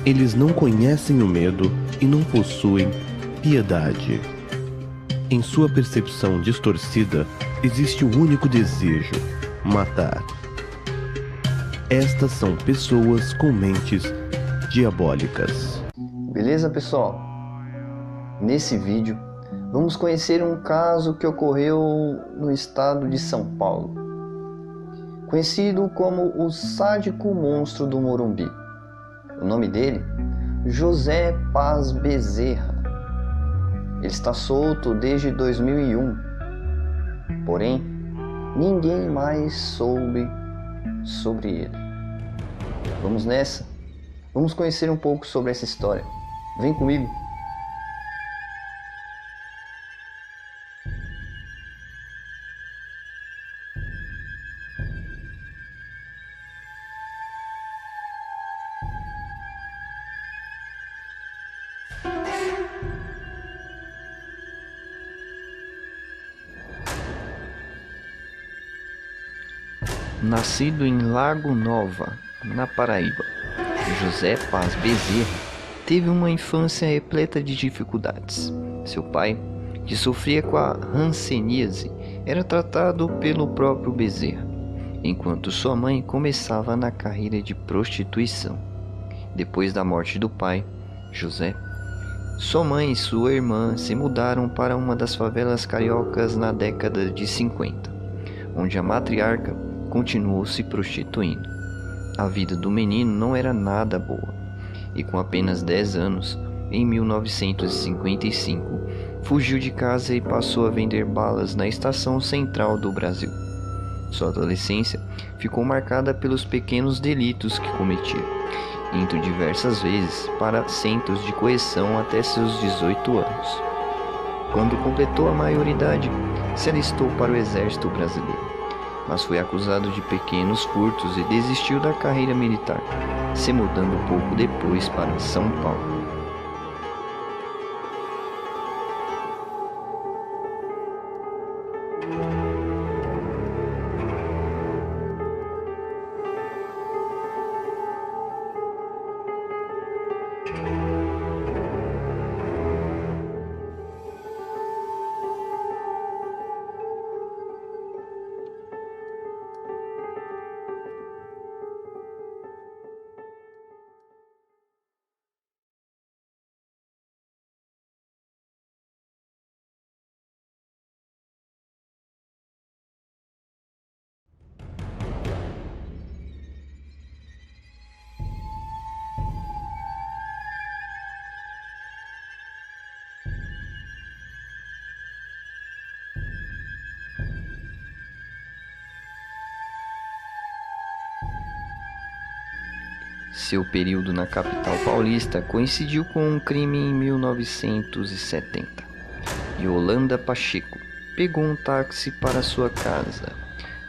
Eles não conhecem o medo e não possuem piedade. Em sua percepção distorcida, existe um único desejo: matar. Estas são pessoas com mentes diabólicas. Beleza, pessoal? Nesse vídeo, vamos conhecer um caso que ocorreu no estado de São Paulo, conhecido como o sádico monstro do Morumbi. O nome dele? José Paz Bezerra. Ele está solto desde 2001, porém, ninguém mais soube sobre ele. Vamos nessa? Vamos conhecer um pouco sobre essa história. Vem comigo! Nascido em Lago Nova, na Paraíba, José Paz Bezerra teve uma infância repleta de dificuldades. Seu pai, que sofria com a hanseníase, era tratado pelo próprio Bezerra, enquanto sua mãe começava na carreira de prostituição. Depois da morte do pai, José, sua mãe e sua irmã se mudaram para uma das favelas cariocas na década de 50, onde a matriarca continuou se prostituindo. A vida do menino não era nada boa, e com apenas 10 anos, em 1955, fugiu de casa e passou a vender balas na estação central do Brasil. Sua adolescência ficou marcada pelos pequenos delitos que cometia, indo diversas vezes para centros de correção até seus 18 anos. Quando completou a maioridade, se alistou para o Exército Brasileiro, mas foi acusado de pequenos furtos e desistiu da carreira militar, se mudando pouco depois para São Paulo. Seu período na capital paulista coincidiu com um crime em 1970. Yolanda Pacheco pegou um táxi para sua casa,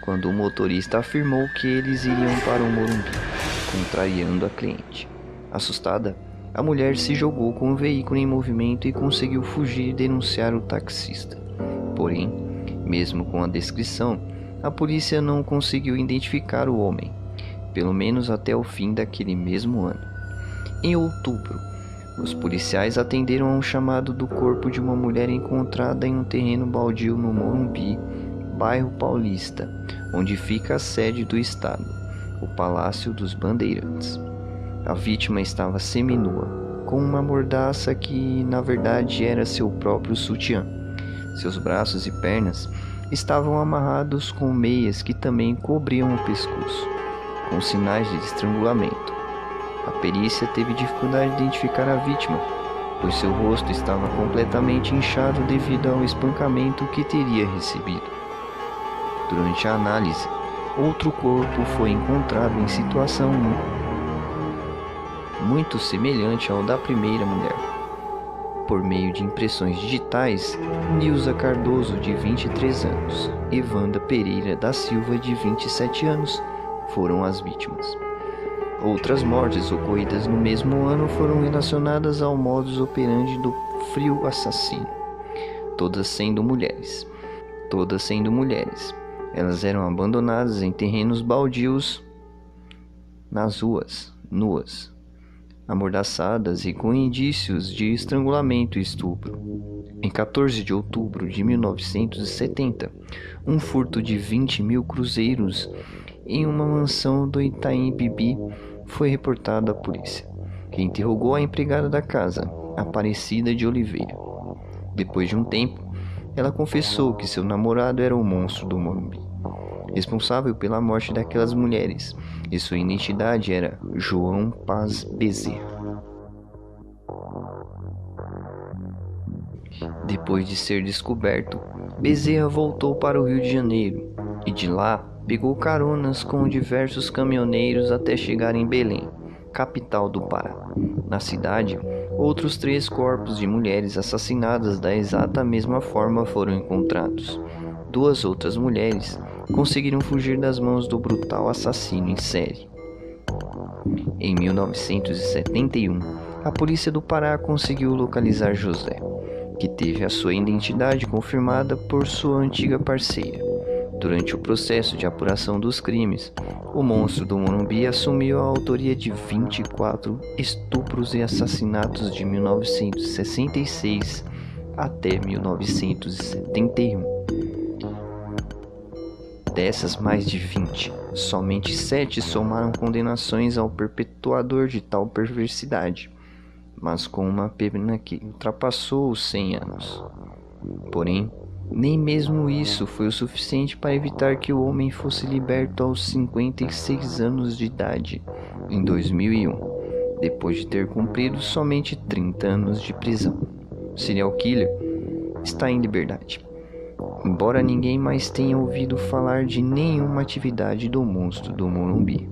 quando o motorista afirmou que eles iriam para o Morumbi, contrariando a cliente. Assustada, a mulher se jogou com o veículo em movimento e conseguiu fugir e denunciar o taxista. Porém, mesmo com a descrição, a polícia não conseguiu identificar o homem, pelo menos até o fim daquele mesmo ano. Em outubro, os policiais atenderam a um chamado do corpo de uma mulher encontrada em um terreno baldio no Morumbi, bairro Paulista, onde fica a sede do estado, o Palácio dos Bandeirantes. A vítima estava seminua, com uma mordaça que na verdade era seu próprio sutiã. Seus braços e pernas estavam amarrados com meias que também cobriam o pescoço, com sinais de estrangulamento. A perícia teve dificuldade de identificar a vítima, pois seu rosto estava completamente inchado devido ao espancamento que teria recebido. Durante a análise, outro corpo foi encontrado em situação muito semelhante ao da primeira mulher. Por meio de impressões digitais, Nilza Cardoso, de 23 anos, e Wanda Pereira da Silva, de 27 anos, foram as vítimas. Outras mortes ocorridas no mesmo ano foram relacionadas ao modus operandi do frio assassino, todas sendo mulheres. Elas eram abandonadas em terrenos baldios, nas ruas, nuas, amordaçadas e com indícios de estrangulamento e estupro. Em 14 de outubro de 1970, um furto de 20 mil cruzeiros em uma mansão do Itaim Bibi foi reportado à polícia, que interrogou a empregada da casa, Aparecida de Oliveira. Depois de um tempo, ela confessou que seu namorado era o monstro do Morumbi, responsável pela morte daquelas mulheres, e sua identidade era João Paz Bezerra. Depois de ser descoberto, Bezerra voltou para o Rio de Janeiro e de lá pegou caronas com diversos caminhoneiros até chegar em Belém, capital do Pará. Na cidade, outros 3 corpos de mulheres assassinadas da exata mesma forma foram encontrados. 2 outras mulheres conseguiram fugir das mãos do brutal assassino em série. Em 1971, a polícia do Pará conseguiu localizar José, que teve a sua identidade confirmada por sua antiga parceira. Durante o processo de apuração dos crimes, o monstro do Morumbi assumiu a autoria de 24 estupros e assassinatos de 1966 até 1971. Dessas mais de 20, somente 7 somaram condenações ao perpetuador de tal perversidade, mas com uma pena que ultrapassou os 100 anos. Porém, nem mesmo isso foi o suficiente para evitar que o homem fosse liberto aos 56 anos de idade, em 2001, depois de ter cumprido somente 30 anos de prisão. O serial killer está em liberdade, embora ninguém mais tenha ouvido falar de nenhuma atividade do monstro do Morumbi.